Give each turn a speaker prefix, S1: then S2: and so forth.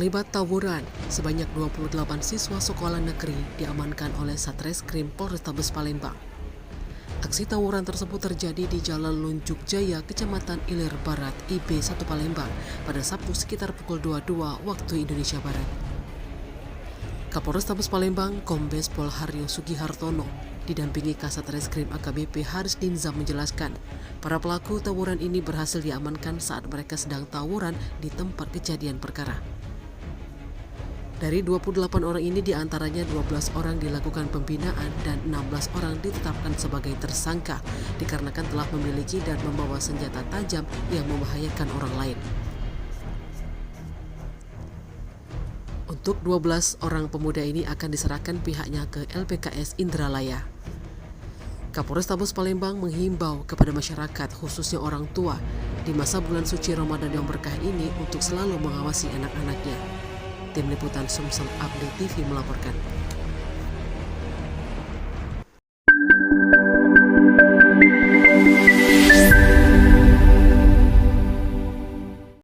S1: Terlibat tawuran, sebanyak 28 siswa sekolah negeri diamankan oleh Satreskrim Polrestabes Palembang. Aksi tawuran tersebut terjadi di Jalan Lunjuk Jaya, Kecamatan Ilir Barat, IB1 Palembang pada Sabtu sekitar pukul 22 waktu Indonesia Barat. Kapolrestabes Palembang, Kombes Pol Haryo Sugihartono, didampingi Kasat Reskrim AKBP Haris Dinza menjelaskan, para pelaku tawuran ini berhasil diamankan saat mereka sedang tawuran di tempat kejadian perkara. Dari 28 orang ini diantaranya 12 orang dilakukan pembinaan dan 16 orang ditetapkan sebagai tersangka dikarenakan telah memiliki dan membawa senjata tajam yang membahayakan orang lain. Untuk 12 orang pemuda ini akan diserahkan pihaknya ke LPKS Indralaya. Kapolrestabes Palembang menghimbau kepada masyarakat khususnya orang tua di masa bulan suci Ramadan yang berkah ini untuk selalu mengawasi anak-anaknya. Tim Liputan Sumsel Update TV melaporkan.